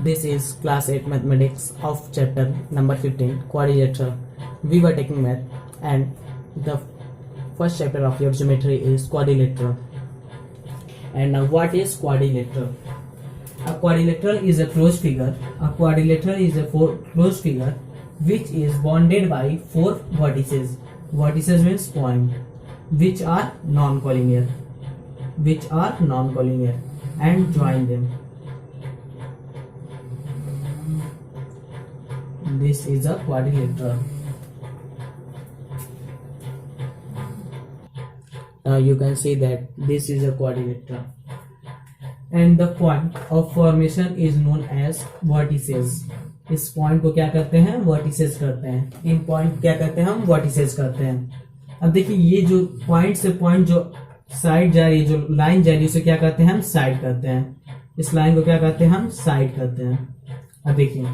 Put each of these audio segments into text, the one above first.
This is class 8 mathematics of chapter number 15 quadrilateral. We were taking math and the first chapter of your geometry is quadrilateral. And now what is quadrilateral? A quadrilateral is a closed figure. A quadrilateral is a closed figure which is bounded by four vertices. Vertices means point, which are non-collinear, and join them. This is a quadrilateral. Now you can see that this is a quadrilateral. And the point of formation is known as vertices. इस point को क्या करते हैं? Vertices करते हैं. इन point क्या करते हैं? हम वर्टिसेस करते हैं. अब देखिए ये जो पॉइंट से पॉइंट जो साइड जा रही है, जो लाइन जा रही है, उसे क्या करते हैं? हम साइड करते हैं. इस लाइन को क्या करते हैं? हम साइड करते हैं. अब देखिए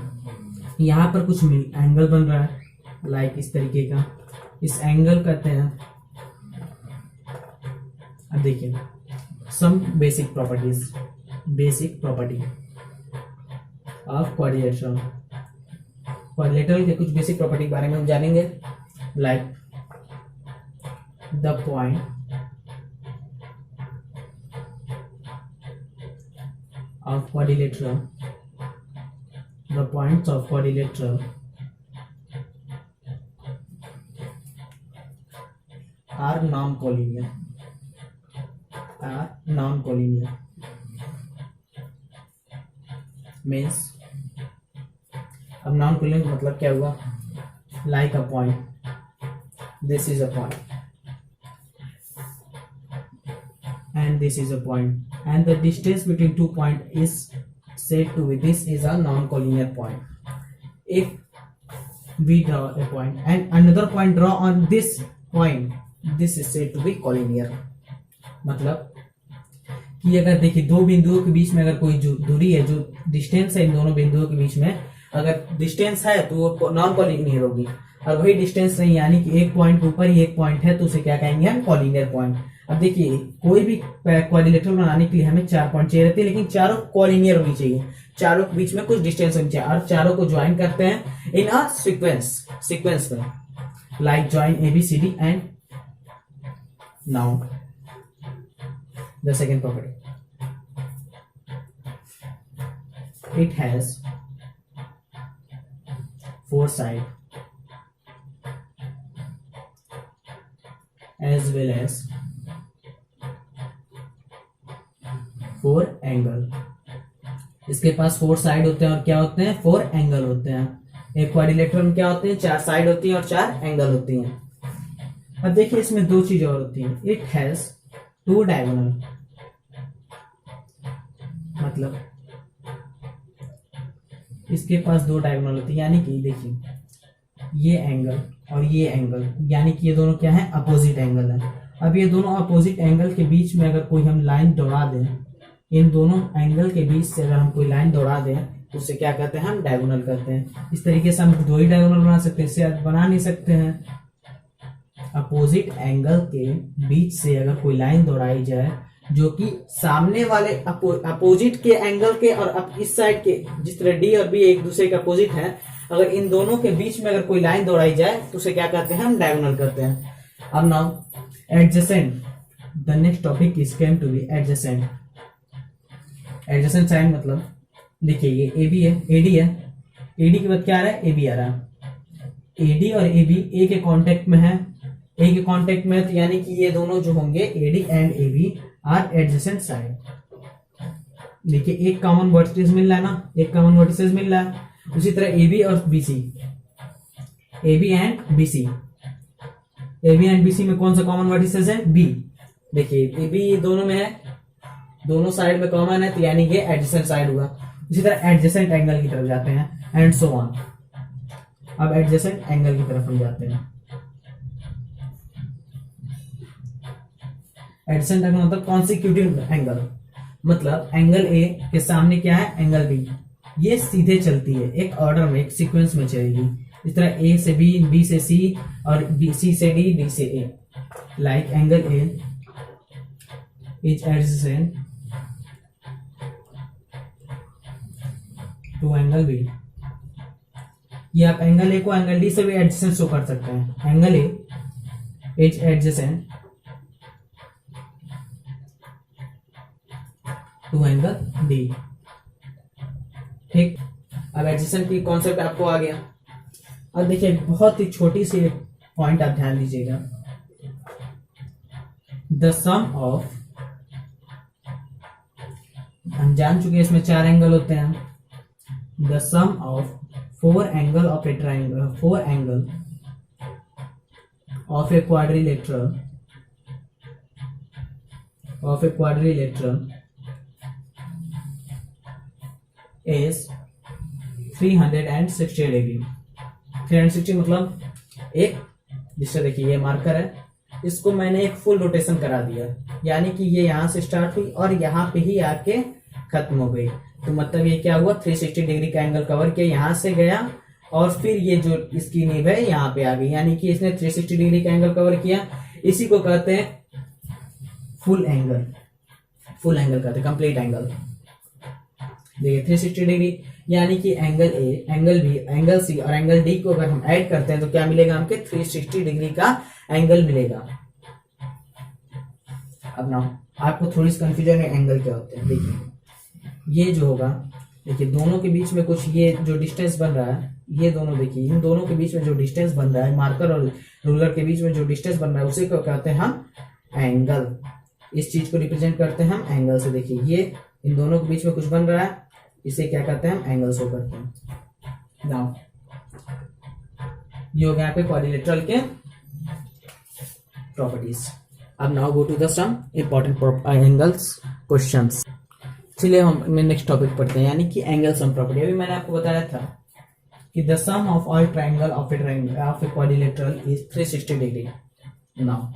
यहाँ पर कुछ एंगल बन रहा है, लाइक इस तरीके का. इस एंगल कहते हैं. अब देखिए some basic property of quadrilateral. Quadrilateral के कुछ बेसिक प्रॉपर्टी के बारे में हम जानेंगे, like the point of quadrilateral. The points of quadrilateral are non-collinear. Means अब non-collinear मतलब क्या हुआ? Like a point. This is a point, and this is a point, and the distance between two points is said to be, this is a non-collinear point. If we draw a point and another point draw on this point, this is said to be collinear. मतलब कि अगर देखिए दो बिंदुओं के बीच में अगर कोई जो दूरी है, जो डिस्टेंस है इन दोनों बिंदुओं के बीच में, अगर डिस्टेंस है तो वो नॉन कॉलिनियर होगी. और वही डिस्टेंस नहीं, यानी कि एक पॉइंट के ऊपर ही एक पॉइंट है, तो उसे क्या कहेंगे? हम कॉलिनियर पॉइंट. अब देखिए कोई भी क्वाड्रिलेटरल बनाने के लिए हमें 4 पॉइंट चाहिए रहते हैं, लेकिन चारों कॉलिनियर होनी चाहिए. चारों के बीच में कुछ डिस्टेंस होनी चाहिए, और चारों को ज्वाइन करते हैं इन अ सीक्वेंस में, like join ABCD. And now the second property, it has 4 side as well as 4 angle. इसके पास 4 साइड होते हैं और क्या होते हैं? 4 एंगल होते हैं. एक क्वाड्रिलेटरल में क्या होते हैं? 4 साइड होती हैं और 4 एंगल होती हैं. अब देखिए इसमें 2 चीजें और होती हैं. इट हैज 2 डायगोनल, मतलब इसके पास 2 डायगोनल होती है, यानी कि देखिए ये एंगल और ये एंगल, यानी कि ये दोनों क्या है? अपोजिट एंगल है. अब ये दोनों अपोजिट एंगल के बीच में अगर कोई हम लाइन दौड़ा दें, इन दोनों एंगल के बीच से अगर हम कोई लाइन दौड़ा दें, तो उसे क्या कहते हैं? हम डायगोनल करते हैं. इस तरीके से हम 2 ही डायगोनल बना सकते हैं, इससे बना नहीं सकते हैं. अपोजिट एंगल के बीच से अगर कोई लाइन दौड़ाई जाए जो कि सामने वाले अपोजिट के एंगल के और इस साइड के, जिस तरह D और B एक दूसरे के अपोजिट हैं, अगर इन दोनों के बीच में अगर कोई लाइन दौड़ाई जाए तो उसे क्या कहते हैं? हम डायगोनल करते हैं. अब now adjacent, the next topic is came to be adjacent. Adjacent side मतलब देखिए ये AB है, AD है. AD के बाद क्या आ रहा है? AB आ रहा है. AD और AB A के कांटेक्ट में है, तो यानी कि ये दोनों जो होंगे AD and AB are adjacent side. देखिए एक कॉमन वर्टिसेस मिल रहा है ना, उसी तरह AB और BC, AB एंड BC में कौन सा कॉमन वर्टिसेस है? B. देखिए AB दोनों में है, दोनों साइड में कॉमन है, तो यानी कि एडजेसेंट साइड हुआ. उसी तरह एडजेसेंट एंगल की तरफ जाते हैं एंड सो ऑन. अब एडजेसेंट एंगल की तरफ हम जाते हैं. एडजेसेंट एंगल मतलब कॉन्सिक्यूटिव एंगल, मतलब एंगल A के सामने क्या है? Angle B. ये सीधे चलती है, एक ऑर्डर में, एक सीक्वेंस में चलेगी. इस तरह A से B, B से C और C से D, D से A. Like angle A is adjacent to angle B. ये आप एंगल ए को एंगल डी से भी एडजेसेंट शो कर सकते हैं। Angle A is adjacent to angle D. ठीक, अब एडजेसेंट की कॉन्सेप्ट आपको आ गया। अब देखिए बहुत ही छोटी सी पॉइंट आप ध्यान दीजिएगा। द सम ऑफ, हम जान चुके हैं इसमें 4 एंगल होते हैं। The sum of 4 angle of a triangle, 4 angle of a quadrilateral, is 360 degree. 360 मतलब एक, जिससे देखिए ये मार्कर है, इसको मैंने एक फुल रोटेशन करा दिया, यानी कि ये यहां से स्टार्ट हुई और यहाँ पे ही आके खत्म हो गई। तो मतलब ये क्या हुआ, 360 डिग्री का एंगल कवर किया, यहां से गया और फिर ये जो इसकी नींव है यहाँ पे आ गई, यानी कि इसने 360 डिग्री का एंगल कवर किया। इसी को कहते हैं फुल एंगल, फुल एंगल कहते हैं, कंप्लीट एंगल। देखिए 360 डिग्री, यानी कि angle A, angle B, angle C और एंगल डी को अगर हम ऐड करते हैं तो क्या मिलेगा हमके, 360 डिग्री का एंगल मिलेगा। अब ना आपको थोड़ी सी कंफ्यूजन है, एंगल क्या होते हैं। देखिए ये जो होगा, देखिए दोनों के बीच में कुछ ये जो डिस्टेंस बन रहा है, ये दोनों देखिए इन दोनों के बीच में जो डिस्टेंस बन रहा है, मार्कर और रूलर के बीच में जो डिस्टेंस बन रहा है, उसे क्या कहते हैं हम, एंगल। इस चीज को रिप्रेजेंट करते हैं हम एंगल से। देखिए ये इन दोनों के बीच में कुछ बन रहा है, इसे क्या कहते हैं हम, एंगल शो करते हैं। नाउ ये हो गया यहाँ पे क्वाड्रिलेटरल के प्रॉपर्टीज। अब now go to the some important angles questions. चलिए हम नेक्स्ट टॉपिक पढ़ते हैं, यानी कि एंगल सम प्रॉपर्टी। अभी मैंने आपको बताया था कि the sum of all triangle of a quadrilateral is 360 degree. Now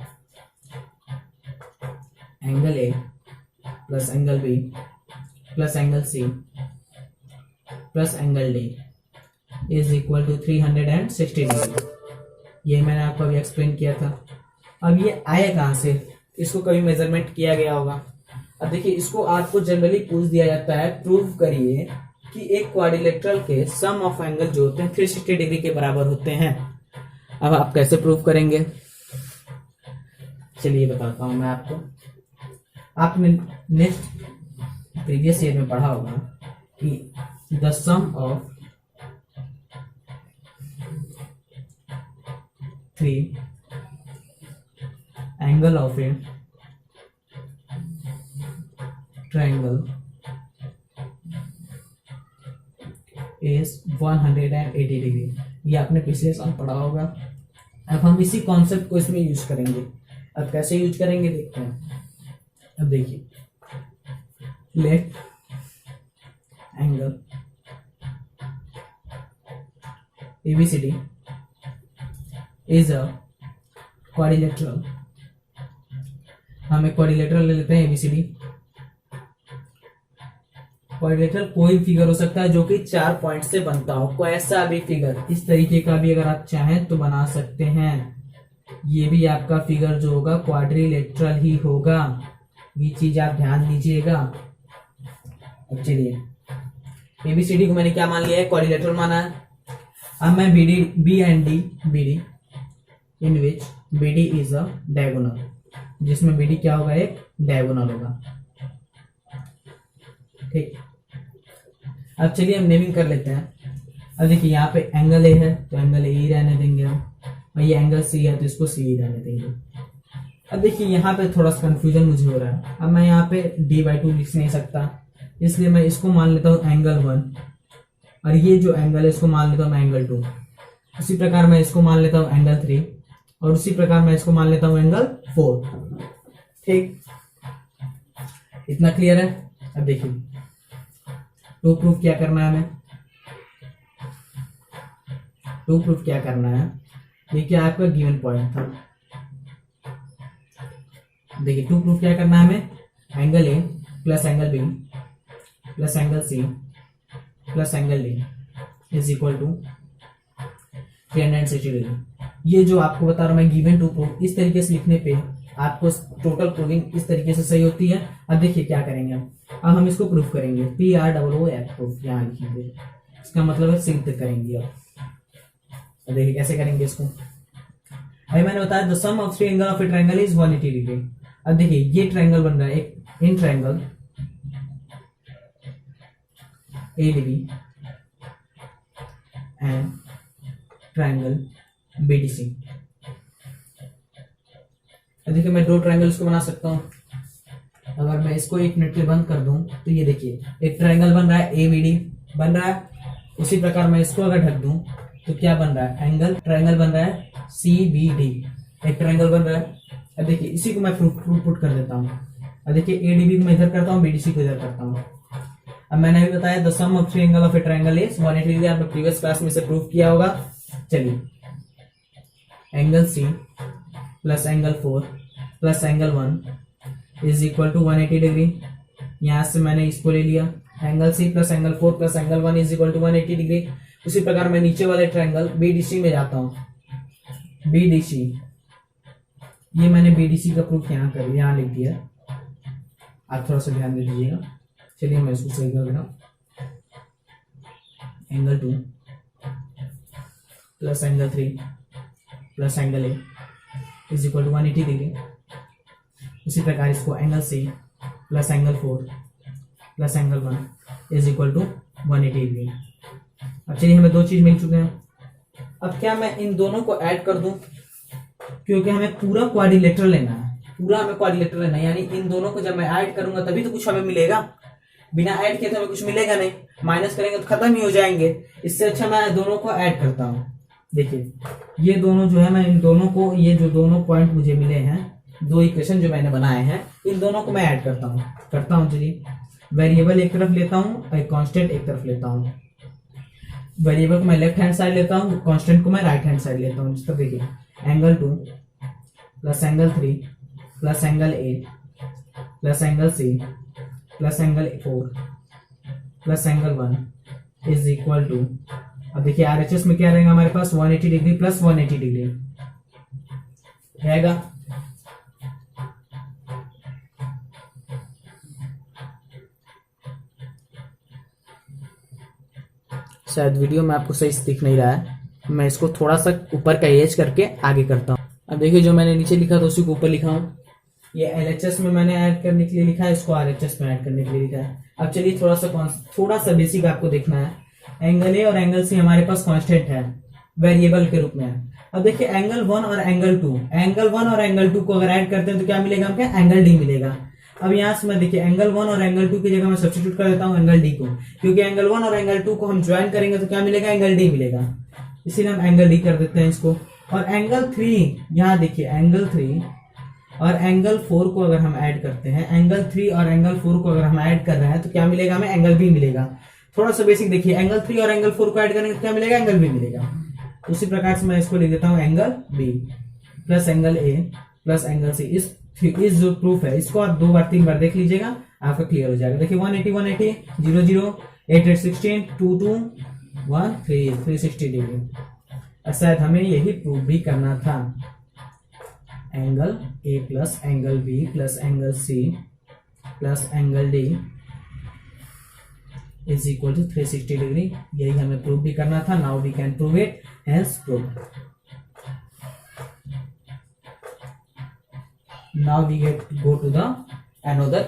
angle A plus angle B plus angle C plus angle D is equal to 360 degree. ये मैंने आपको अभी एक्सप्लेन किया था। अब ये आया कहां से, इसको कभी मेजरमेंट किया गया होगा। अब देखिए इसको आपको जनरली पूछ दिया जाता है, प्रूव करिए कि एक क्वाड्रिलेटरल के सम ऑफ एंगल जो होते हैं 360 डिग्री के बराबर होते हैं। अब आप कैसे प्रूव करेंगे, चलिए बताता हूं मैं आपको। आपने नेक्स्ट प्रीवियस ईयर में पढ़ा होगा कि the sum of 3 angle of a triangle is 180 degree. ये आपने पिछले साल पढ़ा होगा। अब हम इसी कॉन्सेप्ट को इसमें यूज करेंगे। अब कैसे यूज करेंगे देखते हैं। अब देखिए, let angle ABCD is a quadrilateral. हम एक क्वाड्रिलेटरल ले लेते हैं ABCD। क्वाड्रिलेटरल कोई फिगर हो सकता है जो कि 4 पॉइंट से बनता हो, कोई ऐसा भी फिगर, इस तरीके का भी अगर आप चाहें तो बना सकते हैं। ये भी आपका फिगर जो होगा क्वाड्रिलेटरल ही होगा, ये चीज आप ध्यान दीजिएगा। अब चलिए ABCD को मैंने क्या मान लिया है, क्वाड्रिलेटरल माना है। अब मैं B and D in which BD is a diagonal, जिसमें BD क्या होगा, एक डायगोनल होगा। ठीक, अब चलिए हम नेमिंग कर लेते हैं। अब देखिए यहाँ पे एंगल ए है तो एंगल ए ही रहने देंगे हम, और ये एंगल सी है तो इसको सी ही रहने देंगे। अब देखिए यहाँ पे थोड़ा सा कंफ्यूजन मुझे हो रहा है। अब मैं यहाँ पे D/2 लिख नहीं सकता, इसलिए मैं इसको मान लेता हूँ एंगल 1, और ये जो एंगल है इसको मान लेता हूँ मैं एंगल 2। उसी प्रकार मैं इसको मान लेता हूँ एंगल 3, और उसी प्रकार मैं इसको मान लेता हूँ एंगल 4। ठीक, इतना क्लियर है। अब देखिए टू प्रूफ क्या करना है हमें, टू प्रूफ क्या करना है, देखिए आपका गिवन पॉइंट था। देखिए टू प्रूफ क्या करना है हमें, angle A plus angle B plus angle C plus angle D is equal to 360 degree. ये जो आपको बता रहा हूं मैं गिवन टू प्रूफ, इस तरीके से लिखने पे आपको टोटल प्रूविंग इस तरीके से सही होती है। अब देखिए क्या करेंगे हम, अब हम इसको प्रूफ करेंगे, PROOF प्रूफ यहाँ लिखेंगे। इसका मतलब है सिद्ध करेंगे। अब देखिए कैसे करेंगे इसको। अभी मैंने बताया the sum of three angle of a triangle is 180 degree. अब देखिए ये ट्रायंगल बन रहा है एक in triangle ADB and triangle BDC। देखिए मैं दो ट्रायंगल्स को बना सकता हूं। अगर मैं इसको 1 मिनट के बंद कर दूं तो ये देखिए एक ट्रायंगल बन रहा है ABD बन रहा है। उसी प्रकार मैं इसको अगर ढक दूं तो क्या बन रहा है एंगल ट्रायंगल बन रहा है CBD, एक ट्रायंगल बन रहा है। अब देखिए इसी को मैं प्रूफ पुट कर देता हूँ। अब देखिए ADB को मैं इधर करता हूँ, BDC को इधर करता हूँ। अब मैंने अभी बताया the sum of three angle of a triangle is 180 degree. आपने प्रीवियस क्लास में से प्रूफ किया होगा। चलिए angle C plus angle 4 plus angle 1 is equal to 180 degree. यहां से मैंने इसको ले लिया angle C plus angle 4 plus angle 1 is equal to 180 degree. उसी प्रकार मैं नीचे वाले ट्रायंगल BDC में जाता हूँ। BDC ये मैंने BDC का प्रूफ यहाँ लिख दिया। आप थोड़ा सा ध्यान दे दीजिएगा। चलिए मैं इसको सही कर देता हूँ। Angle 2 plus angle 3 plus angle A is equal to 180 degree. उसी प्रकार इसको angle C plus angle 4 plus angle 1 is equal to 180 degree. अब चलिए हमें दो चीज मिल चुके हैं। अब क्या मैं इन दोनों को ऐड कर दूं, क्योंकि हमें पूरा क्वाड्रिलेटरल लेना है। पूरा हमें क्वाड्रिलेटरल लेना है, यानी इन दोनों को जब मैं ऐड करूंगा तभी तो कुछ हमें मिलेगा। बिना ऐड किए तो हमें कुछ मिलेगा नहीं। माइनस करेंगे तो खत्म ही हो जाएंगे। इससे अच्छा मैं दोनों को ऐड करता हूँ। देखिए ये दोनों जो है मैं इन दोनों को, ये जो दोनों पॉइंट मुझे मिले हैं, दो इक्वेशन जो मैंने बनाए हैं, इन दोनों को मैं ऐड करता हूँ। चलिए वेरिएबल एक तरफ लेता हूँ और कांस्टेंट एक तरफ लेता हूँ। वेरिएबल को मैं लेफ्ट हैंड साइड लेता हूँ, कांस्टेंट को मैं राइट हैंड साइड लेता हूँ। तो देखिए angle 2 plus angle 3 plus angle A plus angle C plus angle 4 plus angle 1 is equal to, अब देखिए RHS में क्या रहेगा हमारे पास 180 डिग्री प्लस 180 डिग्री रहेगा। शायद वीडियो में आपको सही से दिख नहीं रहा है, मैं इसको थोड़ा सा ऊपर का एज करके आगे करता हूँ। अब देखिए जो मैंने नीचे लिखा था उसी को ऊपर लिखा हूँ। ये LHS में मैंने ऐड करने के लिए लिखा है, इसको RHS में ऐड करने के लिए लिखा है। अब चलिए थोड़ा सा बेसिक आपको देखना है। एंगल A और एंगल C हमारे पास कांस्टेंट है, वेरिएबल के रूप में है। अब देखिए एंगल 1 और एंगल 2 को अगर ऐड करते हैं तो क्या मिलेगा हमको, एंगल D मिलेगा। अब यहाँ से मैं देखिए एंगल 1 और एंगल 2 की जगह मैं सब्स्टिट्यूट कर देता हूँ एंगल D को, क्योंकि एंगल 1 और एंगल 2 को हम ज्वाइन करेंगे तो क्या मिलेगा, एंगल D मिलेगा। इसीलिए हम एंगल D कर देते हैं इसको। और एंगल 3, यहाँ देखिए एंगल 3 और एंगल 4 को अगर हम ऐड करते हैं, एंगल 3 और एंगल 4 को अगर हम ऐड कर रहे हैं तो क्या मिलेगा हमें, एंगल B मिलेगा। थोड़ा सा बेसिक देखिए, एंगल 3 और एंगल 4 को ऐड करेंगे तो क्या मिलेगा, एंगल B मिलेगा। उसी प्रकार से मैं इसको लिख देता हूँ angle B plus angle A plus angle C। इस जो प्रूफ है इसको आप 2 बार 3 बार देख लीजिएगा, आपका क्लियर हो जाएगा। देखिए 180 180 0 0 8 8 16 2 2 1 3 360 डिग्री। शायद हमें यही प्रूफ भी करना था। Angle A plus angle B plus angle C plus angle D is equal to 360 degree. यही हमें प्रूफ भी करना था। Now we can prove it, hence proof. Now we go to the another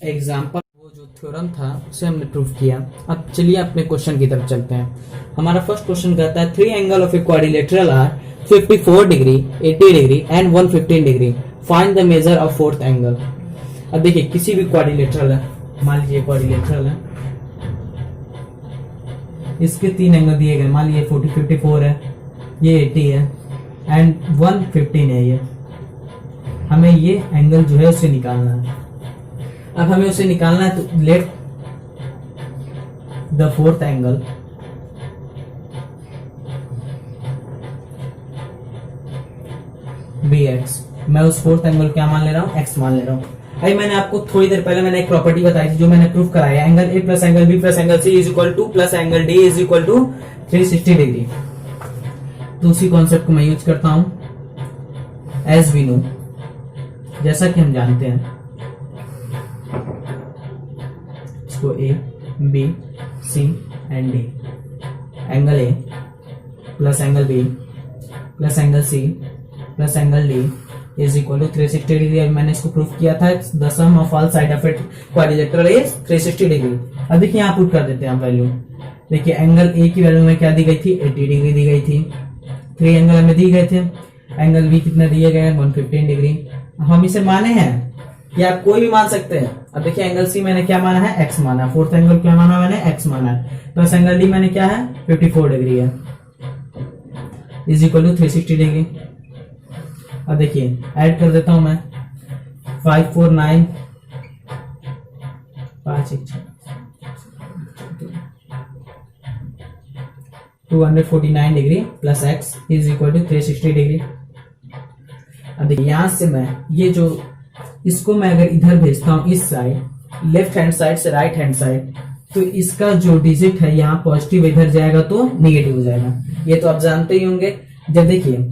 example. वो जो थ्योरम था उसे हमने प्रूफ किया। अब चलिए अपने क्वेश्चन की तरफ चलते हैं। हमारा फर्स्ट क्वेश्चन कहता है 3 angle of a quadrilateral are 54 degree 80 degree and 115 degree, find the measure of fourth angle. अब देखिए किसी भी क्वाड्रिलेटरल है, मान लीजिए क्वाड्रिलेटरल है, इसके 3 एंगल दिए गए, मान लीजिए 54 है, ये 80 है एंड 115 है। ये हमें ये एंगल जो है उसे निकालना है। अब हमें उसे निकालना है तो let the fourth angle be x. मैं उस फोर्थ एंगल क्या मान ले रहा हूँ, एक्स मान ले रहा हूँ। अभी मैंने आपको थोड़ी देर पहले मैंने एक प्रॉपर्टी बताई थी जो मैंने प्रूफ कराया, angle A plus angle B plus angle C is equal to plus angle D is equal to 360 degree. तो उसी कॉन्सेप्ट को मैं यूज करता हूं। एज वी नो, जैसा कि हम जानते हैं, इसको A, B, C and D angle A plus angle B plus angle C plus angle D is equal to 360 degree. अभी मैंने इसको प्रूफ किया था, the sum of all side of it quadrilateral is 360 degree. अब देखिए यहाँ put कर देते हैं हम वैल्यू। देखिए एंगल ए की वैल्यू में क्या दी गई थी, 80 डिग्री दी गई थी। 3 एंगल हमें दिए गए थे। एंगल बी कितने दिए गए, 115 डिग्री। हम इसे माने हैं कि आप कोई भी मान सकते हैं। अब देखिए एंगल सी मैंने क्या माना है, एक्स माना है। फोर्थ एंगल क्या माना मैंने, एक्स माना है। प्लस एंगल डी मैंने क्या है, 54 डिग्री है, इज इक्वल टू 360 डिग्री। अब देखिए ऐड कर देता हूं मैं, 549 249 degree plus x is equal to 360 degree. अब देखिए यहां से मैं ये जो इसको मैं अगर इधर भेजता हूं इस साइड, लेफ्ट हैंड साइड से राइट हैंड साइड, तो इसका जो डिजिट है यहाँ पॉजिटिव इधर जाएगा तो निगेटिव हो जाएगा। ये तो आप जानते ही होंगे। जब देखिए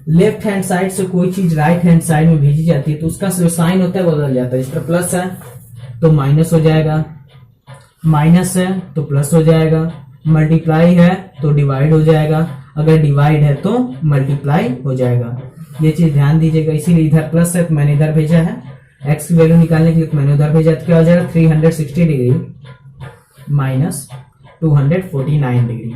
लेफ्ट हैंड साइड से कोई चीज राइट हैंड साइड में भेजी जाती है तो उसका जो साइन होता है वो बदल जाता है। इस पर प्लस है तो माइनस हो जाएगा, माइनस है तो प्लस हो जाएगा, मल्टीप्लाई है तो डिवाइड हो जाएगा, अगर डिवाइड है तो मल्टीप्लाई हो जाएगा। ये चीज ध्यान दीजिएगा। इसीलिए इधर प्लस है तो मैंने इधर भेजा है, एक्स की वैल्यू निकालने के लिए तो मैंने उधर भेजा। तो क्या हो जाएगा, 360 डिग्री माइनस 249 डिग्री,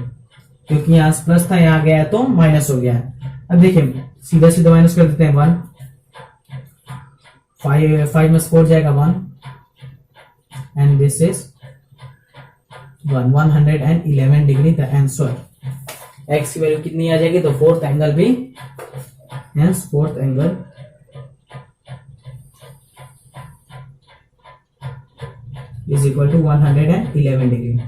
क्योंकि यहाँ प्लस था यहाँ गया तो माइनस हो गया है। अब देखिए सीधा सीधा माइनस कर देते हैं 1, 5 में 4 जाएगा 1 and this is 111 degree the answer. X की वैल्यू कितनी आ जाएगी, तो फोर्थ एंगल भी, hence fourth angle is equal to 111 degree.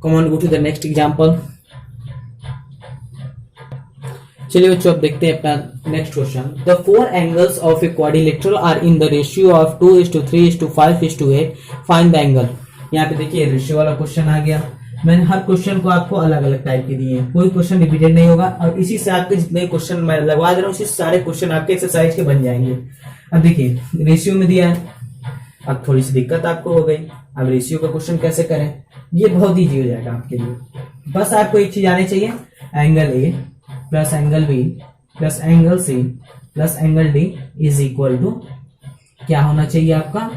Come on, go to the next example. चलिए बच्चों अब देखते हैं अपना next question. The 4 angles of a quadrilateral are in the ratio of 2:3:5:8। Find the angle. यहाँ पे देखिए रेशियो वाला क्वेश्चन आ गया। मैंने हर क्वेश्चन को आपको अलग अलग टाइप के दिए हैं, कोई क्वेश्चन रिपीटेड नहीं होगा, और इसी से आपके जितने क्वेश्चन मैं लगवा दे रहा हूँ उसी सारे क्वेश्चन आपके एक्सरसाइज के बन जाएंगे। अब देखिए रेशियो में दिया है, अब थोड़ी सी दिक्कत आपको हो गई। अब रेशियो का क्वेश्चन कैसे करें, ये बहुत ईजी हो जाएगा आपके लिए। बस आपको एक चीज आनी चाहिए, angle A plus angle B plus angle C plus angle D is equal to क्या होना चाहिए आपका,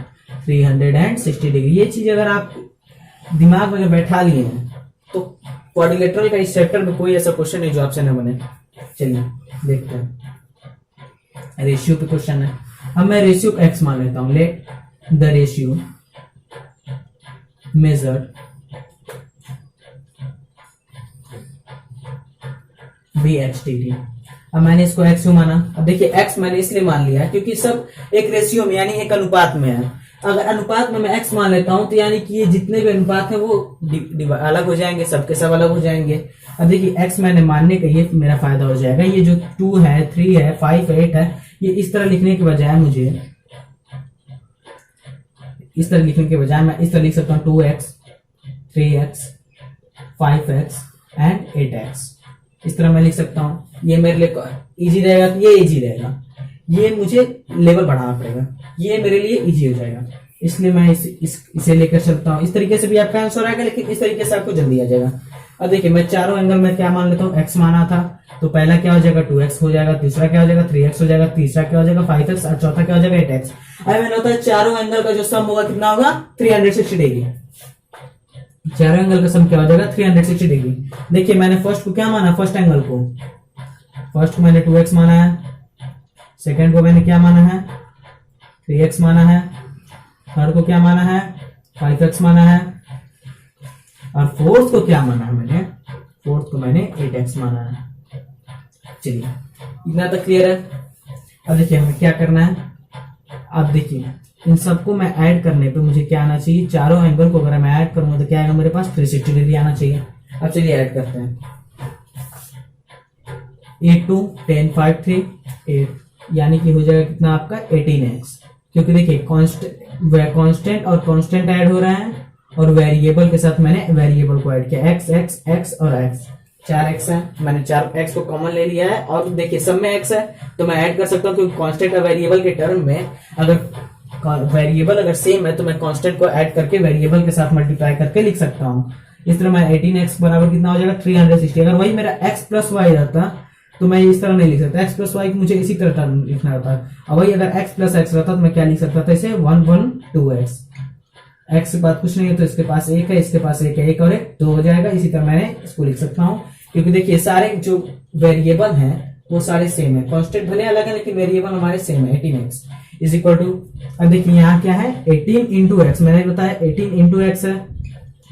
360 डिग्री। ये चीज अगर आप दिमाग में बैठा लिए हैं तो क्वाड्रिलेटरल का इस चैप्टर में कोई ऐसा क्वेश्चन नहीं जो आपसे न बने। चलिए देखते हैं, रेशियो पे क्वेश्चन है। अब मैं रेशियो एक्स मान लेता हूं। Let the ratio measured be x degree. अब मैंने इसको एक्स क्यों माना, अब देखिए एक्स मैंने इसलिए मान लिया क्योंकि सब एक रेशियो में यानी एक अनुपात में है। अगर अनुपात में मैं एक्स मान लेता हूं तो यानी कि ये जितने भी अनुपात है वो अलग हो जाएंगे, सबके सब अलग हो जाएंगे। अब देखिए एक्स मैंने मानने का ये मेरा फायदा हो जाएगा। ये जो 2 है, 3 है, 5 है, 8 है, ये इस तरह लिखने के बजाय मुझे इस तरह लिखने के बजाय मैं इस तरह लिख सकता हूँ 2x 3x 5x and 8x। इस तरह मैं लिख सकता हूँ। ये मेरे लिए इजी रहेगा, ये इजी रहेगा, ये मुझे लेवल बढ़ाना पड़ेगा, ये मेरे लिए इजी हो जाएगा, इसलिए मैं इसे लेकर चलता हूँ। इस तरीके से भी आपका आंसर आएगा, लेकिन इस तरीके से आपको जल्दी आ जाएगा। अब देखिए मैं चारों एंगल में क्या मान लेता हूँ, x माना था तो पहला क्या हो जाएगा 2x हो जाएगा, तीसरा क्या हो जाएगा 3x हो जाएगा, तीसरा क्या हो जाएगा 5x और चौथा क्या हो जाएगा 8x। अब मैंने होता है चारों एंगल का जो सम होगा कितना होगा 360 डिग्री। चारों एंगल का सम क्या हो जाएगा 360 डिग्री। देखिए मैंने फर्स्ट को क्या माना, फर्स्ट एंगल को, फर्स्ट को मैंने 2x माना है, सेकेंड को मैंने क्या माना है 3x माना है, थर्ड को क्या माना है 5x माना है, और फोर्थ को क्या माना है मैंने, फोर्थ को मैंने 8x माना है। चलिए इतना तक क्लियर है। अब देखिए हमें क्या करना है, अब देखिए इन सबको मैं ऐड करने पे मुझे क्या आना चाहिए, चारों एंगल को अगर मैं ऐड करूंगा तो क्या आएगा मेरे पास 360 डिग्री आना चाहिए। अब चलिए ऐड करते हैं, 8 2 10 5 3 8 यानी कि हो जाएगा कितना आपका 18x, क्योंकि देखिए कांस्टेंट और कांस्टेंट ऐड हो रहे हैं और वेरिएबल के साथ मैंने वेरिएबल को ऐड किया, x x x और x, 4x है, मैंने 4x को कॉमन ले लिया है। और देखिए सब में x है तो मैं ऐड कर सकता हूँ, क्योंकि कांस्टेंट और वेरिएबल के टर्म में अगर वेरिएबल अगर सेम है तो मैं कांस्टेंट को ऐड करके वेरिएबल के साथ मल्टीप्लाई करके लिख सकता हूँ। इस तरह मैं 18x बराबर कितना हो जाएगा 360। अगर वही मेरा x प्लस वाई रहता तो मैं इस तरह नहीं लिख सकता, x प्लस वाई को मुझे इसी तरह लिखना होता। और वही अगर x प्लस एक्स रहता तो मैं क्या लिख सकता था, इसे 112x। x के बाद कुछ नहीं है तो इसके पास एक है, इसके पास एक है, एक और एक 2 हो जाएगा। इसी तरह मैं इसको लिख सकता हूँ, क्योंकि देखिए सारे जो वेरिएबल हैं वो सारे सेम है, कांस्टेंट भले अलग है लेकिन वेरिएबल हमारे सेम है। 18x इज इक्वल टू, अब देखिए यहाँ क्या है 18 इंटू एक्स, मैंने बताया 18 इंटू एक्स है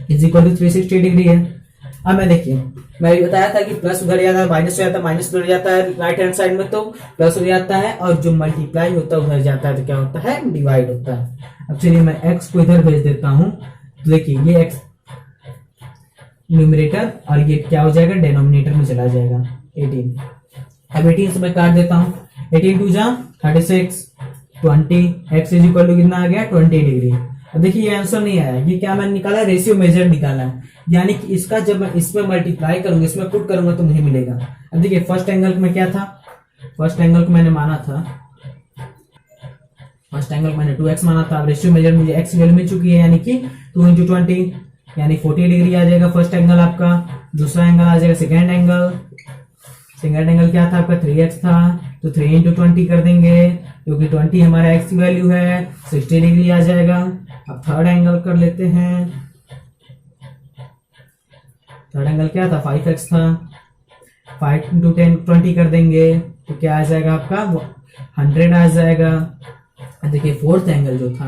इज इक्वल टू 360 डिग्री है। अब मैं देखिए मैं भी बताया था कि प्लस उधर जाता है माइनस हो जाता है, माइनस उधर जाता है राइट हैंड साइड में तो प्लस हो जाता है, और जो मल्टीप्लाई होता है उधर जाता है तो क्या होता है डिवाइड होता है। अब चलिए मैं x को इधर भेज देता हूं, तो देखिए ये x न्यूमरेटर और ये क्या हो जाएगा डिनोमिनेटर में चला जाएगा 18। अब 18 से मैं काट देता हूँ, 18 टू जा 36 20, x इज इक्वल टू कितना आ गया 20 डिग्री। अब देखिए ये आंसर नहीं आया, ये क्या मैंने निकाला रेशियो मेजर निकाला है, यानी कि इसका जब मैं इसमें मल्टीप्लाई करूंगा इसमें पुट करूंगा तो मुझे मिलेगा। अब देखिए फर्स्ट एंगल में क्या था, फर्स्ट एंगल को मैंने माना था, फर्स्ट एंगल मैंने 2x माना था। अब रेशियो मेजर मुझे x वैल्यू मिल चुकी है, यानी कि 2 इंटू 20 यानी 40 डिग्री आ जाएगा फर्स्ट एंगल आपका। दूसरा एंगल आ जाएगा सेकेंड एंगल, सेकेंड एंगल क्या था आपका 3x था, तो 3 इंटू 20 कर देंगे क्योंकि 20 हमारा x की वैल्यू है, 60 डिग्री आ जाएगा। अब थर्ड एंगल कर लेते हैं, थर्ड एंगल क्या था 5x था, 5 इंटू 20 कर देंगे तो क्या आ जाएगा आपका 100 आ जाएगा। देखिए फोर्थ एंगल जो था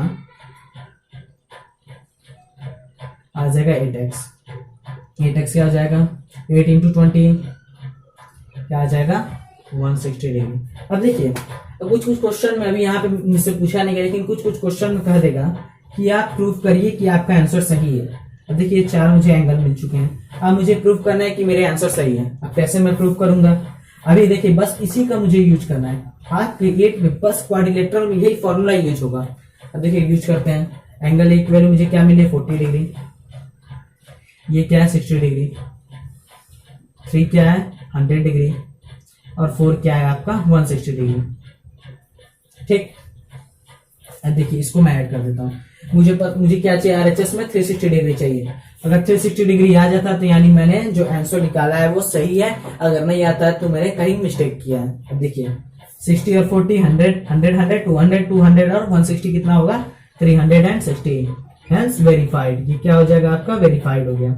आ जाएगा 8x, 8x क्या आ जाएगा 8 इंटू 20 क्या आ जाएगा 160 डिग्री। अब देखिए कुछ कुछ क्वेश्चन में अभी यहाँ पे मुझसे पूछा नहीं गया, लेकिन कुछ कुछ क्वेश्चन में कह देगा कि आप प्रूफ करिए कि आपका आंसर सही है। अब देखिए 4 मुझे एंगल मिल चुके हैं, अब मुझे प्रूफ करना है कि मेरे आंसर सही है। अब कैसे मैं प्रूफ करूंगा, अभी देखिए बस इसी का मुझे यूज करना है। हाथ क्रिएट में बस क्वाड्रिलेटरल में यही फॉर्मूला यूज होगा। अब देखिए यूज करते हैं, एंगल एक वैल्यू मुझे क्या मिले 40 डिग्री, ये क्या है 60 डिग्री, 3 क्या है 100 डिग्री और 4 क्या है आपका 160 डिग्री। ठीक, अब देखिए इसको मैं ऐड कर देता हूँ। मुझे क्या चाहिए आरएचएस में 360 डिग्री चाहिए। अगर 360 डिग्री आ जाता तो यानी मैंने जो आंसर निकाला है वो सही है, अगर नहीं आता है तो मैंने कहीं मिस्टेक किया है। अब देखिए 60 और 40 100 100 100 200 200 और 160 कितना होगा 360, हेंस वेरीफाइड। ये क्या हो जाएगा आपका वेरीफाइड हो गया।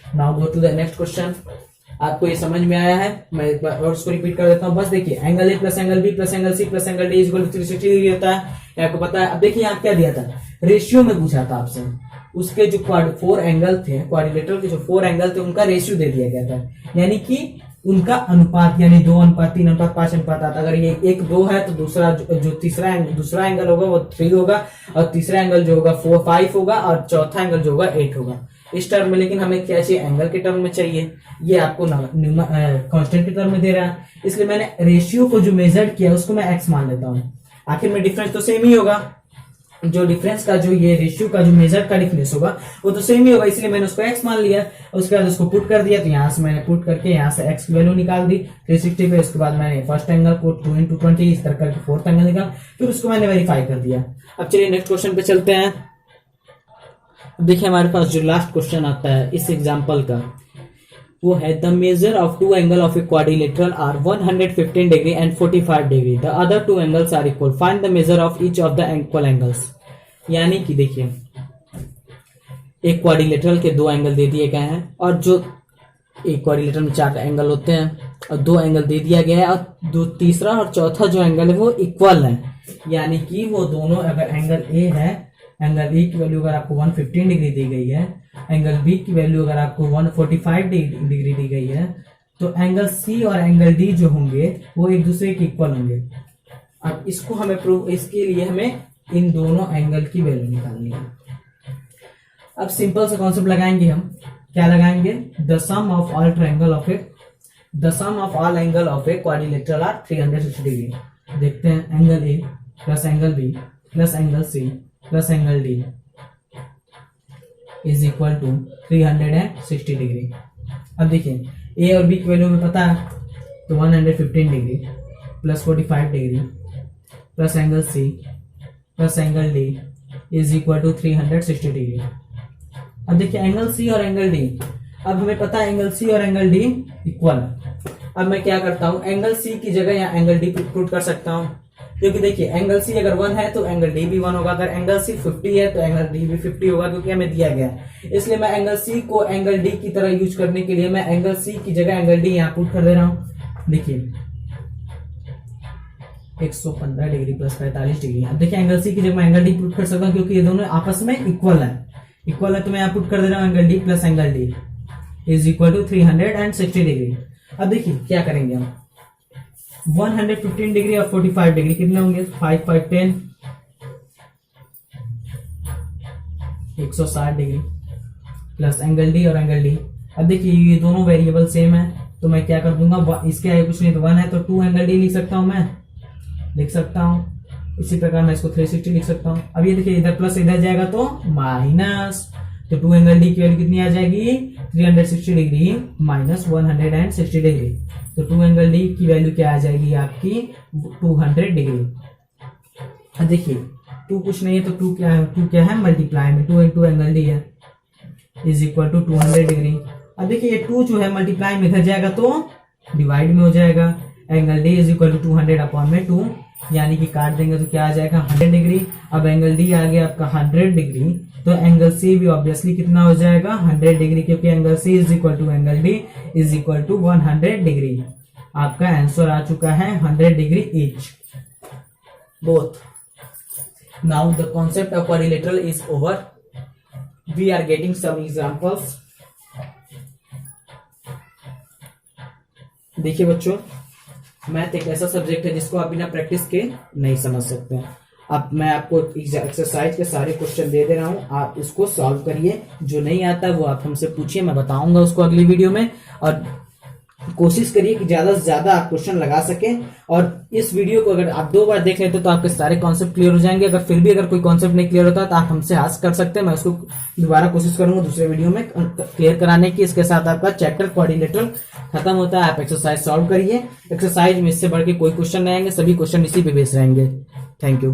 Now go to the next question. आपको ये समझ में आया है, मैं एक बार और उसको रिपीट कर देता हूँ। बस देखिए angle A plus angle B plus angle C plus angle D equal to 360 degree होता है, आपको पता है। अब देखिए यहाँ क्या दिया था, रेशियो में पूछा था आपसे, उसके जो 4 एंगल थे क्वाड्रिलेटरल के जो 4 एंगल थे उनका रेशियो दे दिया गया था, यानी कि उनका अनुपात, यानी 2 अनुपात 3 अनुपात 5 अनुपात आता। अगर ये 1 2 है तो दूसरा जो दूसरा एंगल होगा वो 3 होगा, और तीसरा एंगल जो होगा 4 5 होगा, और चौथा एंगल जो होगा 8 होगा इस टर्म में। लेकिन हमें क्या चाहिए एंगल के टर्म में चाहिए, ये आपको कांस्टेंट के टर्म में दे रहा है, इसलिए मैंने रेशियो को जो मेजर किया उसको मैं एक्स मान लेता हूँ। आखिर में डिफरेंस तो सेम ही होगा, जो डिफरेंस का जो ये रेशियो का जो मेजर का डिफरेंस होगा वो तो सेम ही होगा, इसलिए मैंने उसको x मान लिया। उसके बाद उसको पुट कर दिया, तो यहाँ से मैंने पुट करके यहाँ से x की वैल्यू निकाल दी 360 पे। उसके बाद मैंने फर्स्ट एंगल को 2 इंटू 20 इस तरह करके फोर्थ एंगल निकाल, फिर उसको मैंने वेरीफाई कर दिया। अब चलिए नेक्स्ट क्वेश्चन पे चलते हैं। देखिए हमारे पास जो लास्ट क्वेश्चन आता है इस एग्जाम्पल का वो है the measure of 2 angle of a quadrilateral are 115 degree and 45 degree, the other 2 angles are equal, find the measure of each of the equal angles. यानी कि देखिए एक क्वाड्रिलेटरल के 2 एंगल दे दिए गए हैं, और जो एक क्वाड्रिलेटरल में 4 एंगल होते हैं और 2 एंगल दे दिया गया है, और तीसरा और चौथा जो एंगल है वो इक्वल है, यानी कि वो दोनों, अगर एंगल ए है, एंगल ए की वैल्यू अगर आपको 115 डिग्री दी गई है, एंगल बी की वैल्यू अगर आपको 145 डिग्री दी गई है, तो एंगल सी और एंगल डी जो होंगे वो एक दूसरे के इक्वल होंगे। अब इसको हमें प्रूव, इसके लिए हमें इन दोनों एंगल की वैल्यू निकालनी है। अब सिंपल सा कॉन्सेप्ट लगाएंगे हम, क्या लगाएंगे, the sum of all triangle of a, the sum of all angle of a quadrilateral are 360 degree. देखते हैं angle A plus angle B plus angle C plus angle D is equal to 360 degree. अब देखिए ए और B की value में पता है, तो 115 degree plus 45 degree plus angle C plus angle D is equal to 360 degree. अब देखिए एंगल सी और एंगल डी, अब हमें पता है एंगल सी और एंगल डी इक्वल है। अब मैं क्या करता हूं, एंगल सी की जगह यहाँ एंगल डी पुट कर सकता हूं, क्योंकि देखिए एंगल सी अगर 1 है तो एंगल डी भी 1 होगा, अगर एंगल सी 50 है तो एंगल डी भी 50 होगा, क्योंकि हमें दिया गया है। इसलिए मैं एंगल सी को एंगल डी की तरह यूज करने के लिए मैं एंगल सी की जगह एंगल डी यहाँ पुट कर दे रहा हूं। देखिए 115 डिग्री प्लस 45 डिग्री। अब देखिए एंगल सी की जगह मैं एंगल डी पुट कर सकता हूँ, क्योंकि ये दोनों आपस में इक्वल है तो मैं यहाँ पुट कर दे रहा हूँ angle D plus angle D is equal to 360 degree. अब देखिए क्या करेंगे हम, 115 डिग्री और 45 डिग्री कितने होंगे, 5 5 10 160 डिग्री प्लस एंगल डी और एंगल डी। अब देखिए ये दोनों वेरिएबल सेम है तो मैं क्या कर दूंगा, इसके आगे कुछ नहीं तो 1 है तो 2 एंगल डी लिख सकता हूं, मैं लिख सकता हूं। इसी प्रकार मैं इसको 360 लिख सकता हूं। अब ये देखिए इधर प्लस इधर जाएगा तो माइनस, तो 2 एंगल डी की वैल्यू कितनी आ जाएगी, 360 डिग्री माइनस 160 डिग्री। तो 2 एंगल डी की वैल्यू क्या आ जाएगी आपकी 200 डिग्री। अब देखिए 2 कुछ नहीं है तो 2 क्या है मल्टीप्लाई में 2 इंटू एंगल डी है इज इक्वल टू 200 डिग्री। अब देखिए ये 2 जो है मल्टीप्लाई में इधर जाएगा तो डिवाइड में हो जाएगा, angle D is equal to 200 upon में 2, यानी कि काट देंगे तो क्या आ जाएगा 100 डिग्री। अब एंगल डी आ गया आपका 100 डिग्री, तो एंगल सी भी ऑब्वियसली कितना हो जाएगा 100 डिग्री, क्योंकि angle C is equal to angle D is equal to 100 degree. आपका आंसर आ चुका है 100 degree each both. Now the concept of quadrilateral is over. We are getting some examples. देखिए बच्चों, मैथ एक ऐसा सब्जेक्ट है जिसको आप बिना प्रैक्टिस के नहीं समझ सकते। अब मैं आपको एक्सरसाइज के सारे क्वेश्चन दे रहा हूं, आप इसको सॉल्व करिए। जो नहीं आता वो आप हमसे पूछिए, मैं बताऊंगा उसको अगली वीडियो में। और कोशिश करिए कि ज्यादा से ज्यादा आप क्वेश्चन लगा सकें। और इस वीडियो को अगर आप 2 बार देख लेते तो आपके सारे कॉन्सेप्ट क्लियर हो जाएंगे। अगर फिर भी अगर कोई कॉन्सेप्ट नहीं क्लियर होता तो आप हमसे आस्क कर सकते हैं, मैं उसको दोबारा कोशिश करूंगा दूसरे वीडियो में क्लियर कराने की। इसके साथ आपका चैप्टर क्वाड्रिलेटरल खत्म होता है। आप एक्सरसाइज सॉल्व करिए। एक्सरसाइज में इससे बढ़ के कोई क्वेश्चन नहीं आएंगे, सभी क्वेश्चन इसी पे बेस रहेंगे। Thank you.